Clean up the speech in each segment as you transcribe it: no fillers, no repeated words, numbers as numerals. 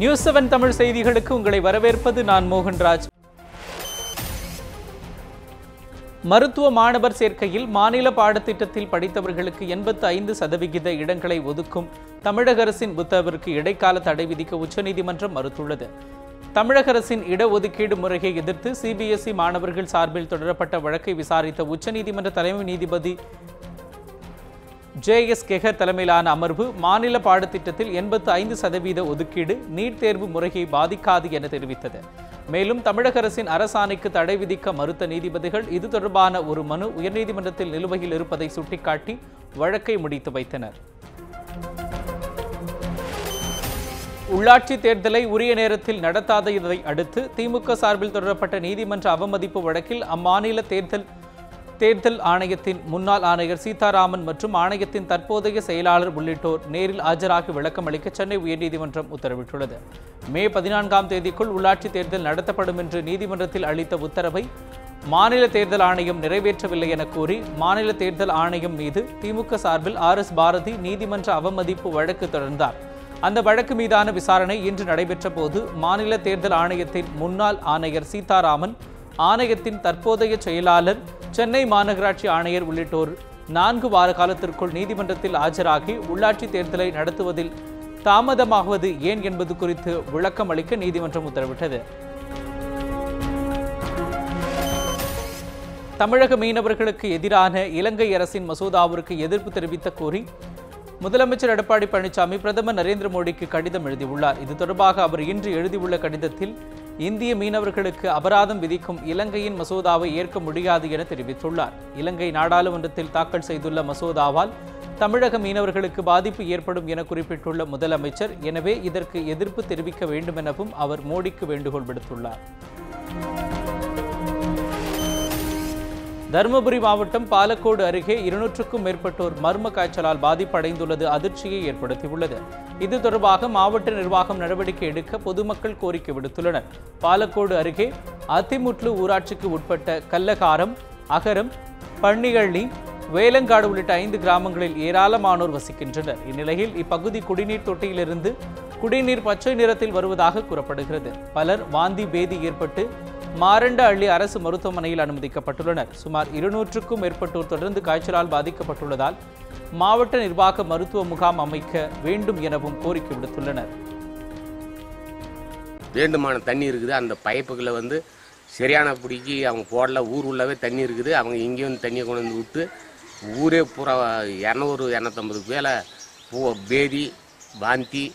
News 7 Tamil செய்திகளுக்கு உங்களை வரவேற்பது நான் மோகன்ராஜ். மருத்துவ மாணவர் சேர்க்கையில் மாநில பாடத்திட்டத்தில் படித்தவர்களுக்கு 85% இடங்களை ஒதுக்கும் தமிழக அரசின் உத்தரவிற்கு இடைக்கால தடை விதிக்க உச்சநீதிமன்றம் மறுத்துள்ளது. தமிழக அரசின் இடஒதுக்கீடு முறையை எதிர்த்து சிபிஎஸ்இ மாணவர்கள் சார்பில் தொடரப்பட்ட வழக்கை விசாரித்த உச்சநீதிமன்ற தலைமை நீதிபதி ஜே.எஸ். கெஹர் தலைமையிலான அமர்வு மாநில பாடத்திட்டத்தில் 85% ஒதுக்கீடு நீட் தேர்வு முறையை பாதிக்காது என தெரிவித்தது. மேலும் தமிழக அரசின் அரசாணைக்கு தடை விதிக்க மறுத்த நீதிபதிகள் இது தொடர்பான ஒரு மனு உயர்நீதிமன்றத்தில் நிலுவையில் இருப்பதை சுட்டிக்காட்டி வழக்கை முடித்து வைத்தனர். உள்ளாட்சி தேர்தலை உரிய நேரத்தில் நடத்தாததை அடுத்து திமுக சார்பில் தொடரப்பட்ட நீதிமன்ற அவமதிப்பு வழக்கில் அம்மாநில தேர்தல் ஆணையத்தின் முன்னாள் ஆணையர் சீதாராமன் மற்றும் ஆணையத்தின் தற்போதைய செயலாளர் உள்ளிட்டோர் நேரில் ஆஜராகி விளக்கம் அளிக்க சென்னை உயர்நீதிமன்றம் உத்தரவிட்டுள்ளது. மே 14ஆம் தேதிக்குள் உள்ளாட்சி தேர்தல் நடத்தப்படும் என்று நீதிமன்றத்தில் அளித்த உத்தரவை மாநில தேர்தல் ஆணையம் நிறைவேற்றவில்லை என கூறி மாநில தேர்தல் ஆணையம் மீது திமுக சார்பில் ஆர்.எஸ். பாரதி நீதிமன்ற அவமதிப்பு வழக்கு தொடர்ந்தார். அந்த வழக்கு மீதான விசாரணை இன்று நடைபெற்ற போது மாநில தேர்தல் ஆணையத்தின் முன்னாள் ஆணையர் சீதாராமன், ஆணையத்தின் தற்போதைய செயலாளர், சென்னை மாநகராட்சி ஆணையர் உள்ளிட்டோர் 4 வார காலத்திற்குள் நீதிமன்றத்தில் ஆஜராகி உள்ளாட்சி தேர்தலை நடத்துவதில் தாமதமாகுவது ஏன் என்பது குறித்து விளக்கம் அளிக்க நீதிமன்றம் உத்தரவிட்டது. தமிழக மீனவர்களுக்கு எதிரான இலங்கை அரசின் மசோதாவிற்கு எதிர்ப்பு தெரிவித்த கோரி முதலமைச்சர் எடப்பாடி பழனிசாமி பிரதமர் நரேந்திர மோடிக்கு கடிதம் எழுதியுள்ளார். இது தொடர்பாக அவர் இன்று எழுதியுள்ள கடிதத்தில் இந்திய மீனவர்களுக்கு அபராதம் விதிக்கும் இலங்கையின் மசோதாவை ஏற்க முடியாது என தெரிவித்துள்ளார். இலங்கை நாடாளுமன்றத்தில் தாக்கல் செய்துள்ள மசோதாவால் தமிழக மீனவர்களுக்கு பாதிப்பு ஏற்படும் என குறிப்பிட்டுள்ள முதலமைச்சர், எனவே இதற்கு எதிர்ப்பு தெரிவிக்க வேண்டும் எனவும் அவர் மோடிக்கு வேண்டுகோள் விடுத்துள்ளார். தருமபுரி மாவட்டம் பாலக்கோடு அருகே 200க்கும் மேற்பட்டோர் மர்ம காய்ச்சலால் பாதிப்படைந்துள்ளது அதிர்ச்சியை ஏற்படுத்தியுள்ளது. இது தொடர்பாக மாவட்ட நிர்வாகம் நடவடிக்கை எடுக்க பொதுமக்கள் கோரிக்கை விடுத்துள்ளனர். பாலக்கோடு அருகே அத்திமுட்லு ஊராட்சிக்கு உட்பட்ட கல்லகாரம், அகரம், பன்னிகள்ளி, வேலங்காடு உள்ளிட்ட 5 கிராமங்களில் ஏராளமானோர் வசிக்கின்றனர். இந்நிலையில் இப்பகுதி குடிநீர் தொட்டியிலிருந்து குடிநீர் பச்சை நிறத்தில் வருவதாக கூறப்படுகிறது. பலர் வாந்தி பேதி ஏற்பட்டு மாரண்ட அள்ளி அரசு மருத்துவமனையில் அனுமதிக்கப்பட்டுள்ளனர். சுமார் 200க்கும் மேற்பட்டோர் தொடர்ந்து காய்ச்சலால் பாதிக்கப்பட்டுள்ளதால் மாவட்ட நிர்வாக மருத்துவ முகாம் அமைக்க வேண்டும் எனவும் கோரிக்கை விடுத்துள்ளனர். வேண்டுமான தண்ணி இருக்குது, அந்த பைப்புகளை சரியான பிடிக்கி அவங்க போடல. ஊர் உள்ளவே தண்ணி இருக்குது, அவங்க இங்கே தண்ணியை கொண்டு வந்து விட்டு ஊரே பூரா 200-250 பேரை பேதி வாந்தி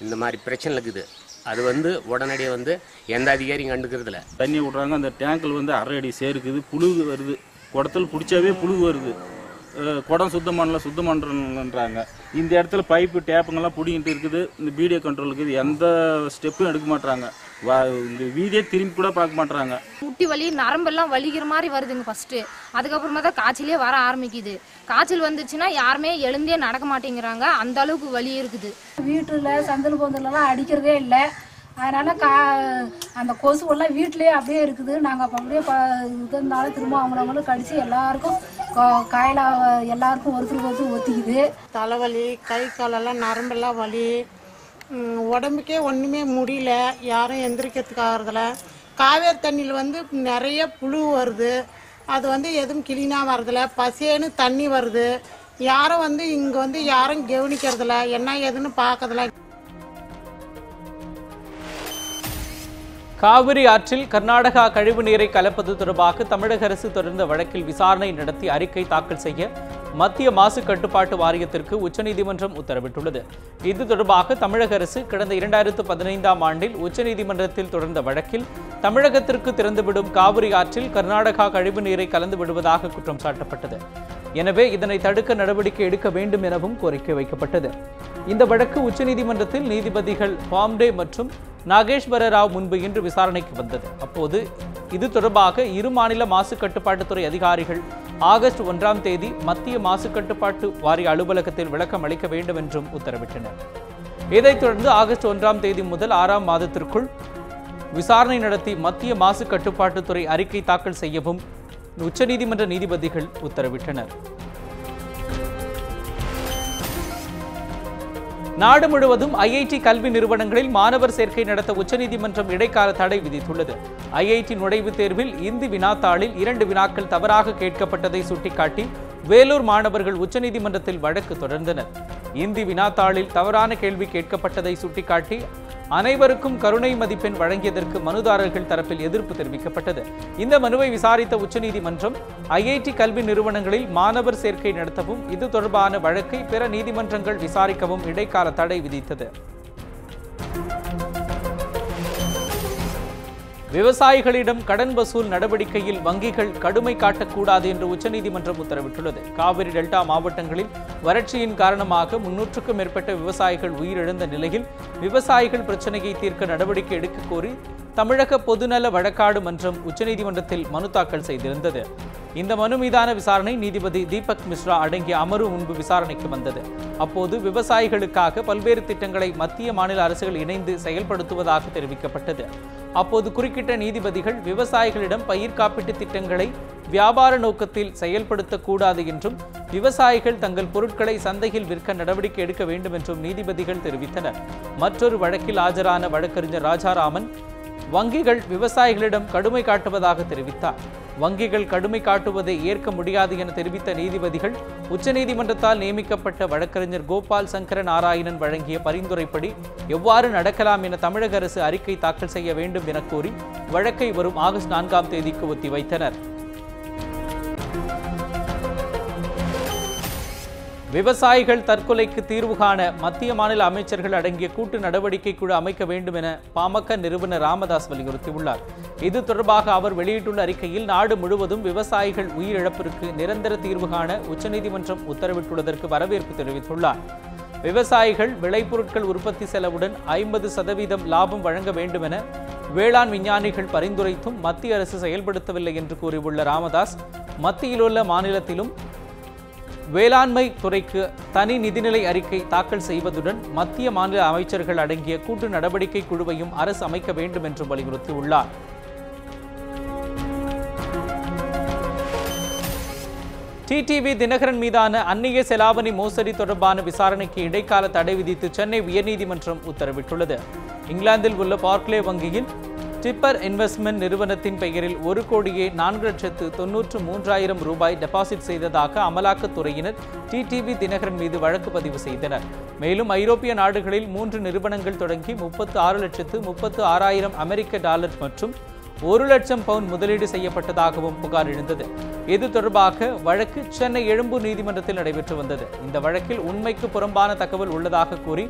இந்த மாதிரி பிரச்சனை இருக்குது. அது உடனடியாக எந்த அதிகாரியும் கண்டுக்கிறதில்ல. தண்ணி விட்றாங்க, அந்த டேங்கில் அரை அடி சேருக்குது, புழுகு வருது. குடத்தில் பிடிச்சாவே புழுகு வருது. குடம் சுத்தம் பண்ணுறாங்க. இந்த இடத்துல பைப்பு டேப்புங்கெல்லாம் பிடிங்கிட்டு இருக்குது. இந்த வீடியோ கண்ட்ரோலுக்கு இது எந்த ஸ்டெப்பும் எடுக்க மாட்டாங்க. இந்த வீடியோ திரும்பி கூட பார்க்க மாட்டாங்க. முட்டி வலி, நரம்பெல்லாம் வலிக்கிற மாதிரி வருதுங்க ஃபர்ஸ்ட். அதுக்கப்புறமா தான் காய்ச்சலே வர ஆரம்பிக்குது. காய்ச்சல் வந்துச்சுன்னா யாருமே எழுந்தே நடக்க மாட்டேங்கிறாங்க, அந்த அளவுக்கு வலி இருக்குது. வீட்டில் சந்தல் பொந்தலெல்லாம் அடிக்கிறதே இல்லை. அதனால் அந்த கொசுவெல்லாம் வீட்டிலே அப்படியே இருக்குது. நாங்கள் அப்போ அப்படியே இருந்தாலும் திரும்ப அவங்களவங்களும் கடிச்சு எல்லாருக்கும் எல்லாருக்கும் ஒருத்தருக்கு ஒத்திக்குது. தலைவலி, கை காலெல்லாம் நரம்பெல்லாம் வலி, உடம்புக்கே ஒன்றுமே முடியல, யாரும் எந்திரிக்கிறதுக்கு ஆகிறதில்ல. காவேரி தண்ணியில் நிறைய புழு வருது. அது எதுவும் கிளீனாக வரதில்ல. பசேன்னு தண்ணி வருது. யாரும் இங்கே யாரும் கவனிக்கிறதில்ல, என்ன ஏதுன்னு பார்க்கறதில்ல. காவிரி ஆற்றில் கர்நாடகா கழிவு நீரை கலப்பது தொடர்பாக தமிழக அரசு தொடர்ந்த வழக்கில் விசாரணை நடத்தி அறிக்கை தாக்கல் செய்ய மத்திய மாசு கட்டுப்பாட்டு வாரியத்திற்கு உச்சநீதிமன்றம் உத்தரவிட்டுள்ளது. இது தொடர்பாக தமிழக அரசு கடந்த 2015ஆம் ஆண்டில் உச்சநீதிமன்றத்தில் தொடர்ந்த வழக்கில் தமிழகத்திற்கு திறந்துவிடும் காவிரி ஆற்றில் கர்நாடகா கழிவு நீரை கலந்து விடுவதாக குற்றம் சாட்டப்பட்டது. எனவே இதனை தடுக்க நடவடிக்கை எடுக்க வேண்டும் எனவும் கோரிக்கை வைக்கப்பட்டது. இந்த வழக்கு உச்சநீதிமன்றத்தில் நீதிபதிகள் பாம்டே மற்றும் நாகேஸ்வர ராவ் முன்பு இன்று விசாரணைக்கு வந்தது. அப்போது இது தொடர்பாக இரு மாநில மாசு கட்டுப்பாட்டுத்துறை அதிகாரிகள் ஆகஸ்ட் 1ஆம் தேதி மத்திய மாசு கட்டுப்பாட்டு வாரிய அலுவலகத்தில் விளக்கம் அளிக்க வேண்டும் என்றும் உத்தரவிட்டனர். இதைத் தொடர்ந்து ஆகஸ்ட் 1ஆம் தேதி முதல் 6ஆம் மாதத்திற்குள் விசாரணை நடத்தி மத்திய மாசு கட்டுப்பாட்டுத்துறை அறிக்கை தாக்கல் செய்யவும் உச்சநீதிமன்ற நீதிபதிகள் உத்தரவிட்டனர். நாடு முழுவதும் ஐஐடி கல்வி நிறுவனங்களில் மாணவர் சேர்க்கை நடத்த உச்சநீதிமன்றம் இடைக்கால தடை விதித்துள்ளது. ஐஐடி நுழைவுத் தேர்வில் இந்தி வினாத்தாளில் 2 வினாக்கள் தவறாக கேட்கப்பட்டதை சுட்டிக்காட்டி வேலூர் மாணவர்கள் உச்சநீதிமன்றத்தில் வழக்கு தொடர்ந்தனர். இந்தி வினாத்தாளில் தவறான கேள்வி கேட்கப்பட்டதை சுட்டிக்காட்டி அனைவருக்கும் கருணை மதிப்பெண் வழங்கியதற்கு மனுதாரர்கள் தரப்பில் எதிர்ப்பு தெரிவிக்கப்பட்டது. இந்த மனுவை விசாரித்த உச்சநீதிமன்றம் ஐஐடி கல்வி நிறுவனங்களில் மாணவர் சேர்க்கை நடத்தவும் இது தொடர்பான வழக்கை பிற நீதிமன்றங்கள் விசாரிக்கவும் இடைக்கால தடை விதித்தது. விவசாயிகளிடம் கடன் வசூல் நடவடிக்கையில் வங்கிகள் கடுமை காட்டக்கூடாது என்று உச்சநீதிமன்றம் உத்தரவிட்டுள்ளது. காவிரி டெல்டா மாவட்டங்களில் வறட்சியின் காரணமாக 300க்கும் மேற்பட்ட விவசாயிகள் உயிரிழந்த நிலையில் விவசாயிகள் பிரச்சினையை தீர்க்க நடவடிக்கை எடுக்க கோரி தமிழக பொதுநல வழக்காடு மன்றம் உச்சநீதிமன்றத்தில் மனு தாக்கல் செய்திருந்தது. இந்த மனு மீதான விசாரணை நீதிபதி தீபக் மிஸ்ரா அடங்கிய அமர்வு முன்பு விசாரணைக்கு வந்தது. அப்போது விவசாயிகளுக்காக பல்வேறு திட்டங்களை மத்திய மாநில அரசுகள் இணைந்து செயல்படுத்துவதாக தெரிவிக்கப்பட்டது. அப்போது குறுக்கிட்ட நீதிபதிகள் விவசாயிகளிடம் பயிர் காப்பீட்டு திட்டங்களை வியாபார நோக்கத்தில் செயல்படுத்தக்கூடாது என்றும் விவசாயிகள் தங்கள் பொருட்களை சந்தையில் விற்க நடவடிக்கை எடுக்க வேண்டும் என்றும் நீதிபதிகள் தெரிவித்தனர். மற்றொரு வழக்கில் ஆஜரான வழக்கறிஞர் ராஜாராமன் வங்கிகள் விவசாயிகளிடம் கடுமை காட்டுவதாக தெரிவித்தார். வங்கிகள் கடுமை காட்டுவதை ஏற்க முடியாது என தெரிவித்த நீதிபதிகள் உச்சநீதிமன்றத்தால் நியமிக்கப்பட்ட வழக்கறிஞர் கோபால் சங்கர நாராயணன் வழங்கிய பரிந்துரைப்படி எவ்வாறு நடக்கலாம் என தமிழக அரசு அறிக்கை தாக்கல் செய்ய வேண்டும் என கோரி வழக்கை வரும் ஆகஸ்ட் 4ஆம் தேதிக்கு ஒத்திவைத்தனர். விவசாயிகள் தற்கொலைக்கு தீர்வு காண மத்திய மாநில அமைச்சர்கள் அடங்கிய கூட்டு நடவடிக்கை குழு அமைக்க வேண்டும் என பாமக நிறுவனர் ராமதாஸ் வலியுறுத்தியுள்ளார். இது தொடர்பாக அவர் வெளியிட்டுள்ள அறிக்கையில் நாடு முழுவதும் விவசாயிகள் உயிரிழப்பிற்கு நிரந்தர தீர்வு காண உச்சநீதிமன்றம் உத்தரவிட்டுள்ளதற்கு வரவேற்பு தெரிவித்துள்ளார். விவசாயிகள் விளைபொருட்கள் உற்பத்தி செலவுடன் 50% லாபம் வழங்க வேண்டும் என வேளாண் விஞ்ஞானிகள் பரிந்துரைத்தும் மத்திய அரசு செயல்படுத்தவில்லை என்று கூறியுள்ள ராமதாஸ், மத்தியிலுள்ள மாநிலத்திலும் வேளாண்மை துறைக்கு தனி நிதிநிலை அறிக்கை தாக்கல் செய்வதுடன் மத்திய மாநில அமைச்சர்கள் அடங்கிய கூட்டு நடவடிக்கை குழுவையும் அரசு அமைக்க வேண்டும் என்று வலியுறுத்தியுள்ளார். டிடிவி தினகரன் மீதான அந்நிய செலாவணி மோசடி தொடர்பான விசாரணைக்கு இடைக்கால தடை விதித்து சென்னை உயர்நீதிமன்றம் உத்தரவிட்டுள்ளது. இங்கிலாந்தில் உள்ள பார்க்லே வங்கியில் டிப்பர் இன்வெஸ்ட்மெண்ட் நிறுவனத்தின் பெயரில் 1,04,93,000 ரூபாய் டெபாசிட் செய்ததாக அமலாக்கத்துறையினர் டிடிவி தினகரன் மீது வழக்கு பதிவு செய்தனர். மேலும் ஐரோப்பிய நாடுகளில் 3 நிறுவனங்கள் தொடங்கி 36,36,000 அமெரிக்க டாலர் மற்றும் 1 லட்சம் பவுண்ட் முதலீடு செய்யப்பட்டதாகவும் புகார் எழுந்தது. இது தொடர்பாக வழக்கு சென்னை எழும்பூர் நீதிமன்றத்தில் நடைபெற்று வந்தது. இந்த வழக்கில் உண்மைக்கு புறம்பான தகவல் உள்ளதாக கூறி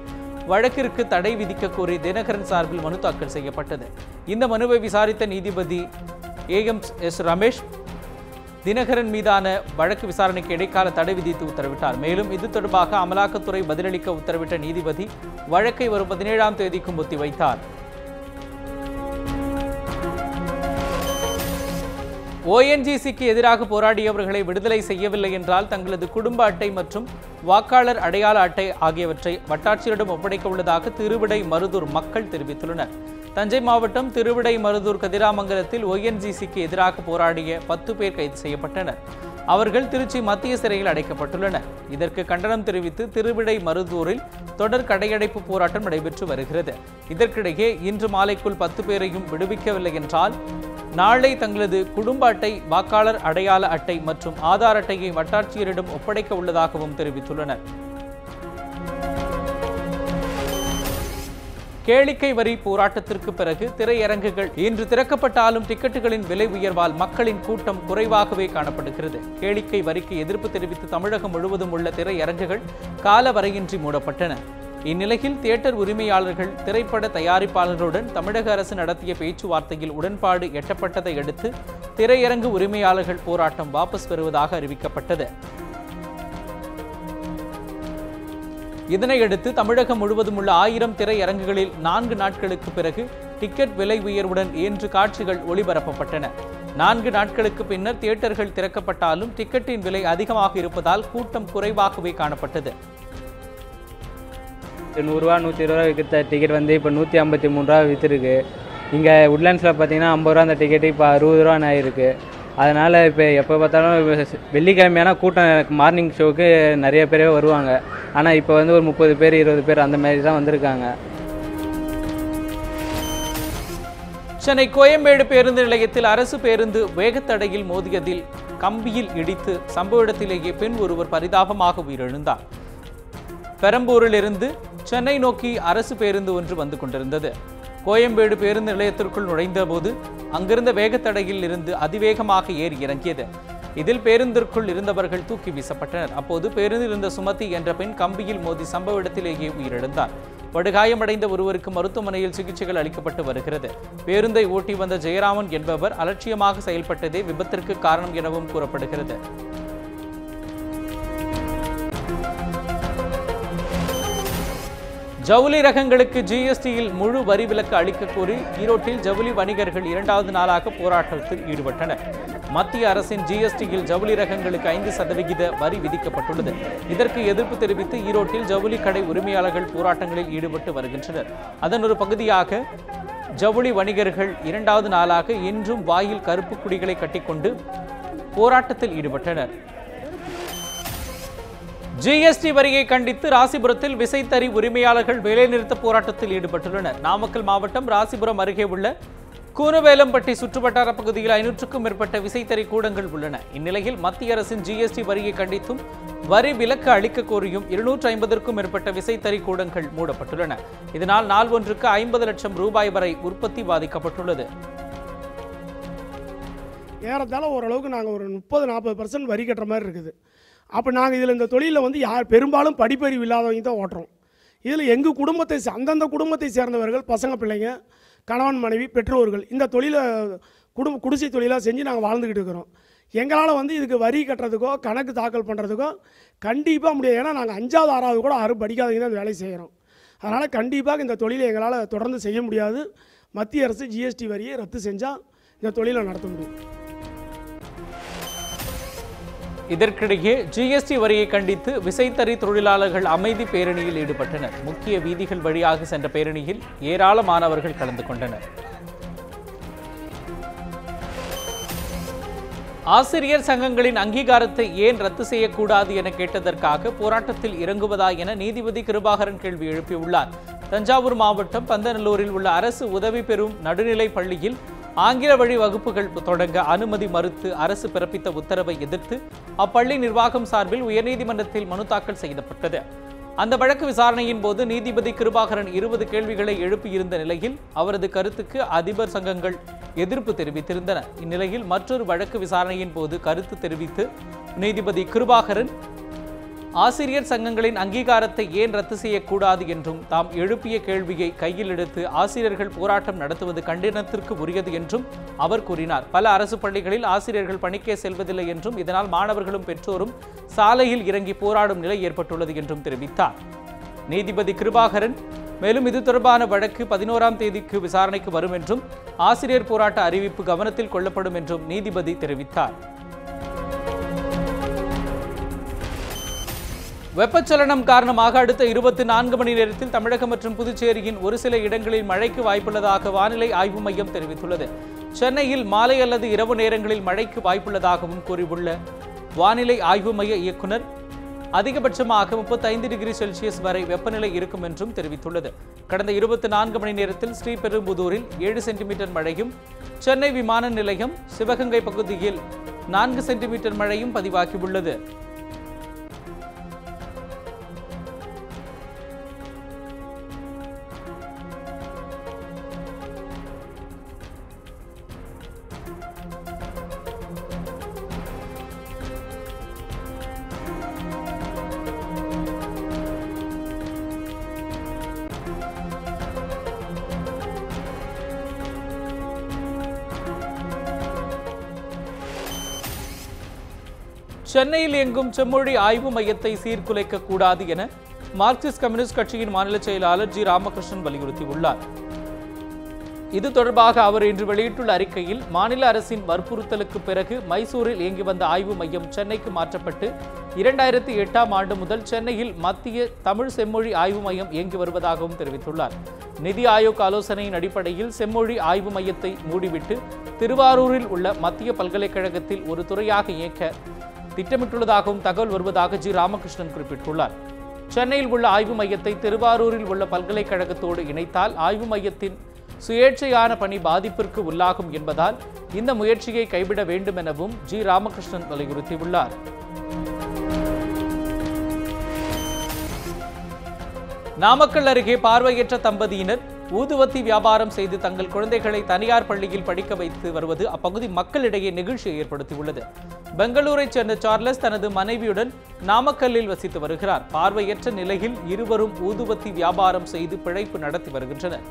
வழக்கிற்கு தடை விதிக்க கோரி தினகரன் சார்பில் மனு தாக்கல் செய்யப்பட்டது. இந்த மனுவை விசாரித்த நீதிபதி AMS ரமேஷ் தினகரன் மீதான வழக்கு விசாரணைக்கு இடைக்கால தடை விதித்து உத்தரவிட்டார். மேலும் இது தொடர்பாக அமலாக்கத்துறை பதிலளிக்க உத்தரவிட்ட நீதிபதி வழக்கை வரும் 17ஆம் தேதிக்கும் ஒத்திவைத்தார். ONGCக்கு எதிராக போராடியவர்களை விடுதலை செய்யவில்லை என்றால் தங்களது குடும்ப அட்டை மற்றும் வாக்காளர் அடையாள அட்டை ஆகியவற்றை வட்டாட்சியரிடம் ஒப்படைக்க உள்ளதாக திருவிடை மருதூர் மக்கள் தெரிவித்துள்ளனர். தஞ்சை மாவட்டம் திருவிடை மருதூர் கதிராமங்கலத்தில் ONGCக்கு எதிராக போராடிய 10 பேர் கைது செய்யப்பட்டனர். அவர்கள் திருச்சி மத்திய சிறையில் அடைக்கப்பட்டுள்ளனர். இதற்கு கண்டனம் தெரிவித்து திருவிடை மருதூரில் தொடர் கடையடைப்பு போராட்டம் நடைபெற்று வருகிறது. இதற்கிடையே இன்று மாலைக்குள் 10 பேரையும் விடுவிக்கவில்லை என்றால் நாளை தங்களது குடும்ப அட்டை, வாக்காளர் அடையாள அட்டை மற்றும் ஆதார் அட்டையை வட்டாட்சியரிடம் ஒப்படைக்க உள்ளதாகவும் தெரிவித்துள்ளனர். கேளிக்கை வரி போராட்டத்திற்கு பிறகு திரையரங்குகள் இன்று திறக்கப்பட்டாலும் டிக்கெட்டுகளின் விலை உயர்வால் மக்களின் கூட்டம் குறைவாகவே காணப்படுகிறது. கேளிக்கை வரிக்கு எதிர்ப்பு தெரிவித்து தமிழகம் முழுவதும் உள்ள திரையரங்குகள் காலவரையின்றி மூடப்பட்டன. இந்நிலையில் தியேட்டர் உரிமையாளர்கள், திரைப்பட தயாரிப்பாளர்களுடன் தமிழக அரசு நடத்திய பேச்சுவார்த்தையில் உடன்பாடு எட்டப்பட்டதை அடுத்து திரையரங்கு உரிமையாளர்கள் போராட்டம் வாபஸ் பெறுவதாக அறிவிக்கப்பட்டது. இதனையடுத்து தமிழகம் முழுவதும் உள்ள 1000 திரையரங்குகளில் 4 நாட்களுக்கு பிறகு டிக்கெட் விலை உயர்வுடன் இன்று காட்சிகள் ஒளிபரப்பப்பட்டன. 4 நாட்களுக்கு பின்னர் தியேட்டர்கள் திறக்கப்பட்டாலும் டிக்கெட்டின் விலை அதிகமாக இருப்பதால் கூட்டம் குறைவாகவே காணப்பட்டது. 100 ரூபா 120 ரூபா விற்கிற டிக்கெட் வந்து இப்போ 153 ரூபா விற்றுருக்கு. இங்கே உட்லாண்ட்ஸில் பார்த்தீங்கன்னா 50 ரூபா அந்த டிக்கெட்டு இப்போ 60 ரூபான்னு ஆயிருக்கு. அதனால் இப்போ எப்போ பார்த்தாலும் வெள்ளிக்கிழமையான கூட்டம் மார்னிங் ஷோவுக்கு நிறைய பேரே வருவாங்க. ஆனால் இப்போ வந்து ஒரு 30 பேர் 20 பேர் அந்த மாதிரி தான் வந்திருக்காங்க. சென்னை கோயம்பேடு பேருந்து நிலையத்தில் அரசு பேருந்து வேகத்தடையில் மோதியதில் கம்பியில் இடித்து சம்பவ இடத்திலேயே பெண் ஒருவர் பரிதாபமாக உயிரிழந்தார். பெரம்பூரிலிருந்து சென்னை நோக்கி அரசு பேருந்து ஒன்று வந்து கொண்டிருந்தது. கோயம்பேடு பேருந்து நிலையத்திற்குள் நுழைந்த போது அங்கிருந்த வேகத்தடையில் இருந்து அதிவேகமாக ஏறி இறங்கியது. இதில் பேருந்திற்குள் இருந்தவர்கள் தூக்கி வீசப்பட்டனர். அப்போது பேருந்தில் இருந்த சுமதி என்ற பெண் கம்பியில் மோதி சம்பவ இடத்திலேயே உயிரிழந்தார். படுகாயமடைந்த ஒருவருக்கு மருத்துவமனையில் சிகிச்சைகள் அளிக்கப்பட்டு வருகிறது. பேருந்தை ஓட்டி வந்த ஜெயராமன் என்பவர் அலட்சியமாக செயல்பட்டதே விபத்திற்கு காரணம் எனவும் கூறப்படுகிறது. ஜவுளி ரகங்களுக்கு ஜிஎஸ்டியில் முழு வரி விலக்கு அளிக்க கோரி ஈரோட்டில் ஜவுளி வணிகர்கள் 2வது நாளாக போராட்டத்தில் ஈடுபட்டனர். மத்திய அரசின் ஜிஎஸ்டியில் ஜவுளி ரகங்களுக்கு 5% வரி விதிக்கப்பட்டுள்ளது. இதற்கு எதிர்ப்பு தெரிவித்து ஈரோட்டில் ஜவுளி கடை உரிமையாளர்கள் போராட்டங்களில் ஈடுபட்டு வருகின்றனர். அதன் ஒரு பகுதியாக ஜவுளி வணிகர்கள் 2வது நாளாக இன்றும் வாயில் கருப்பு குடிகளை கட்டிக்கொண்டு போராட்டத்தில் ஈடுபட்டனர். ஜிஎஸ்டி வரியை கண்டித்து ராசிபுரத்தில் விசைத்தறி உரிமையாளர்கள் வேலைநிறுத்த போராட்டத்தில் ஈடுபட்டுள்ளனர். நாமக்கல் மாவட்டம் ராசிபுரம் அருகே உள்ள கூனவேலம்பட்டி சுற்றுவட்டார பகுதியில் 500க்கும் மேற்பட்ட விசைத்தறி கூடங்கள் உள்ளன. இந்நிலையில் மத்திய அரசின் ஜிஎஸ்டி வரியை கண்டித்தும் வரி விலக்கு அளிக்க கோரியும் 250க்கும் மேற்பட்ட விசைத்தறி கூடங்கள் மூடப்பட்டுள்ளன. இதனால் நாள் ஒன்றுக்கு 50 லட்சம் ரூபாய் வரை உற்பத்தி பாதிக்கப்பட்டுள்ளது. ஏறத்தாழ ஓரளவுக்கு நாங்கள் ஒரு 30-40% வரி கட்டுற மாதிரி இருக்குது. அப்போ நாங்கள் இதில் இந்த தொழிலில் வந்து பெரும்பாலும் படிப்பறிவு இல்லாதவங்க தான் ஓட்டுறோம். இதில் எங்கள் குடும்பத்தை அந்தந்த குடும்பத்தை சேர்ந்தவர்கள், பசங்க பிள்ளைங்க, கணவன் மனைவி, பெற்றோர்கள் இந்த தொழிலை குடிசை தொழிலாக செஞ்சு நாங்கள் வாழ்ந்துக்கிட்டு இருக்கிறோம். எங்களால் வந்து இதுக்கு வரி கட்டுறதுக்கோ கணக்கு தாக்கல் பண்ணுறதுக்கோ கண்டிப்பாக முடியாது. ஏன்னா நாங்கள் 5வது 6வது கூட யாரும் படிக்காதவங்க தான் வேலை செய்கிறோம். அதனால் கண்டிப்பாக இந்த தொழிலை எங்களால் தொடர்ந்து செய்ய முடியாது. மத்திய அரசு ஜிஎஸ்டி வரியை ரத்து செஞ்சால் இந்த தொழிலை நடத்த முடியும். இதற்கிடையே ஜிஎஸ்டி வரியை கண்டித்து விசைத்தறி தொழிலாளர்கள் அமைதி பேரணியில் ஈடுபட்டனர். முக்கிய வீதிகள் வழியாக சென்ற பேரணியில் ஏராளமானவர்கள் கலந்து கொண்டனர். ஆசிரியர் சங்கங்களின் அங்கீகாரத்தை ஏன் ரத்து செய்யக்கூடாது என கேட்டதற்காக போராட்டத்தில் இறங்குவதா என நீதிபதி கிருபாகரன் கேள்வி எழுப்பியுள்ளார். தஞ்சாவூர் மாவட்டம் பந்தநல்லூரில் உள்ள அரசு உதவி பெறும் நடுநிலை பள்ளியில் ஆங்கில வழி வகுப்புகள் தொடங்க அனுமதி மறுத்து அரசு பிறப்பித்த உத்தரவை எதிர்த்து அப்பள்ளி நிர்வாகம் சார்பில் உயர்நீதிமன்றத்தில் மனு தாக்கல் செய்யப்பட்டது. அந்த வழக்கு விசாரணையின் போது நீதிபதி கிருபாகரன் 20 கேள்விகளை எழுப்பியிருந்த நிலையில் அவரது கருத்துக்கு அதிபர் சங்கங்கள் எதிர்ப்பு தெரிவித்திருந்தன. இந்நிலையில் மற்றொரு வழக்கு விசாரணையின் போது கருத்து தெரிவித்து நீதிபதி கிருபாகரன் ஆசிரியர் சங்கங்களின் அங்கீகாரத்தை ஏன் ரத்து செய்யக்கூடாது என்றும் தாம் எழுப்பிய கேள்வியை கையில் எடுத்து ஆசிரியர்கள் போராட்டம் நடத்துவது கண்டனத்திற்கு உரியது என்றும் அவர் கூறினார். பல அரசு பள்ளிகளில் ஆசிரியர்கள் பணிக்கே செல்வதில்லை என்றும் இதனால் மாணவர்களும் பெற்றோரும் சாலையில் இறங்கி போராடும் நிலை ஏற்பட்டுள்ளது என்றும் தெரிவித்தார். நீதிபதி கிருபாகரன் மேலும் இது தொடர்பான வழக்கு 11ஆம் தேதிக்கு விசாரணைக்கு வரும் என்றும் ஆசிரியர் போராட்ட அறிவிப்பு கவனத்தில் கொள்ளப்படும் என்றும் நீதிபதி தெரிவித்தார். வெப்பச்சலனம் காரணமாக அடுத்த 24 மணி நேரத்தில் தமிழகம் மற்றும் புதுச்சேரியின் ஒரு சில இடங்களில் மழைக்கு வாய்ப்புள்ளதாக வானிலை ஆய்வு மையம் தெரிவித்துள்ளது. சென்னையில் மாலை அல்லது இரவு நேரங்களில் மழைக்கு வாய்ப்புள்ளதாகவும் கூறியுள்ள வானிலை ஆய்வு மைய இயக்குனர் அதிகபட்சமாக 35 டிகிரி செல்சியஸ் வரை வெப்பநிலை இருக்கும் என்றும் தெரிவித்துள்ளது. கடந்த 24 மணி நேரத்தில் ஸ்ரீபெரும்புதூரில் 7 சென்டிமீட்டர் மழையும், சென்னை விமான நிலையம் சிவகங்கை பகுதியில் 4 சென்டிமீட்டர் மழையும் பதிவாகியுள்ளது. சென்னையில் இயங்கும் செம்மொழி ஆய்வு மையத்தை சீர்குலைக்க கூடாது என மார்க்சிஸ்ட் கம்யூனிஸ்ட் கட்சியின் மாநில செயலாளர் ஜி ராமகிருஷ்ணன் வலியுறுத்தியுள்ளார். இது தொடர்பாக அவர் இன்று வெளியிட்டுள்ள அறிக்கையில், மாநில அரசின் வற்புறுத்தலுக்கு பிறகு மைசூரில் இயங்கி வந்த ஆய்வு மையம் சென்னைக்கு மாற்றப்பட்டு 2008ஆம் ஆண்டு முதல் சென்னையில் மத்திய தமிழ் செம்மொழி ஆய்வு மையம் இயங்கி வருவதாகவும் தெரிவித்துள்ளார். நிதி ஆயோக் ஆலோசனையின் அடிப்படையில் செம்மொழி ஆய்வு மையத்தை மூடிவிட்டு திருவாரூரில் உள்ள மத்திய பல்கலைக்கழகத்தில் ஒரு துறையாக இயக்க திட்டமிட்டுள்ளதாகவும் தகவல் வருவதாக ஜி. ராமகிருஷ்ணன் குறிப்பிட்டுள்ளார். சென்னையில் உள்ள ஆய்வு மையத்தை திருவாரூரில் உள்ள பல்கலைக்கழகத்தோடு இணைத்தால் ஆய்வு மையத்தின் சுயேட்சையான பணி பாதிப்பிற்கு உள்ளாகும் என்பதால் இந்த முயற்சியை கைவிட வேண்டும் எனவும் ஜி. ராமகிருஷ்ணன் வலியுறுத்தியுள்ளார். நாமக்கல் அருகே பார்வையற்ற தம்பதியினர் ஊதுவத்தி வியாபாரம் செய்து தங்கள் குழந்தைகளை தனியார் பள்ளியில் படிக்க வைத்து வருவது அப்பகுதி மக்களிடையே நெகிழ்ச்சியை ஏற்படுத்தியுள்ளது. பெங்களூரைச் சேர்ந்த சார்லஸ் தனது மனைவியுடன் நாமக்கல்லில் வசித்து வருகிறார். பார்வையற்ற நிலையில் இருவரும் ஊதுவத்தி வியாபாரம் செய்து பிழைப்பு நடத்தி வருகின்றனர்.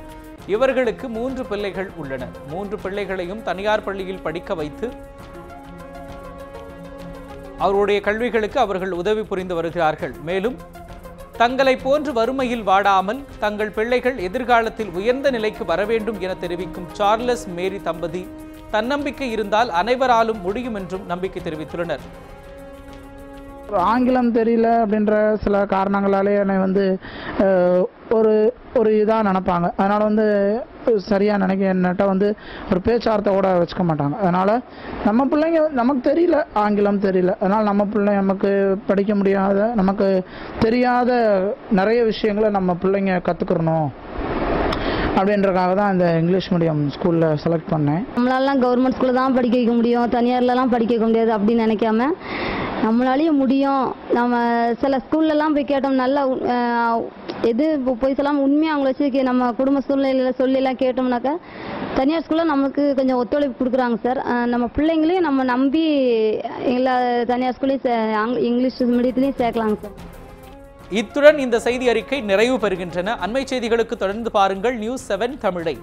இவர்களுக்கு 3 பிள்ளைகள் உள்ளனர். 3 பிள்ளைகளையும் தனியார் பள்ளியில் படிக்க வைத்து அவருடைய கல்விகளுக்கு அவர்கள் உதவி புரிந்து வருகிறார்கள். மேலும் தங்களை போன்று வறுமையில் வாடாமல் தங்கள் பிள்ளைகள் எதிர்காலத்தில் உயர்ந்த நிலைக்கு வர வேண்டும் என தெரிவிக்கும் சார்லஸ் மேரி தம்பதி தன்னம்பிக்கை இருந்தால் அனைவராலும் முடியும் என்றும் நம்பிக்கை தெரிவித்துள்ளனர். ஆங்கிலம் தெரியல அப்படின்ற சில காரணங்களாலே என்னை ஒரு இதாக நினைப்பாங்க. அதனால் சரியாக என்னட்ட ஒரு பேச்சுவார்த்தை கூட வச்சுக்க மாட்டாங்க. அதனால் நம்ம பிள்ளைங்க நமக்கு தெரியல, ஆங்கிலம் தெரியல, அதனால் நம்ம பிள்ளை நமக்கு படிக்க முடியாத, நமக்கு தெரியாத நிறைய விஷயங்களை நம்ம பிள்ளைங்க கற்றுக்கிறணும் அப்படின்றக்காக தான் இந்த இங்கிலீஷ் மீடியம் ஸ்கூலில் செலக்ட் பண்ணேன். நம்மளாலாம் கவர்மெண்ட் ஸ்கூலில் தான் படிக்க வைக்க முடியும், தனியார்லலாம் படிக்க வைக்க முடியாது அப்படின்னு நினைக்காம நம்மளாலேயும் முடியும். நம்ம சில ஸ்கூல்லலாம் போய் கேட்டோம், நல்லா எது போய் சொல்லாமல் உண்மையாக அவங்கள வச்சு நம்ம குடும்ப சூழ்நிலையில் சொல்லிலாம் கேட்டோம்னாக்கா தனியார் ஸ்கூலில் நமக்கு கொஞ்சம் ஒத்துழைப்பு கொடுக்குறாங்க சார். நம்ம பிள்ளைங்களையும் நம்ம நம்பி எல்லா தனியார் ஸ்கூல்லையும் இங்கிலீஷ் மீடியத்துலேயும் சேர்க்கலாங்க சார். இத்துடன் இந்த செய்தி அறிக்கை நிறைவு பெறுகின்றன. அண்மை செய்திகளுக்கு தொடர்ந்து பாருங்கள் News 7 தமிழை.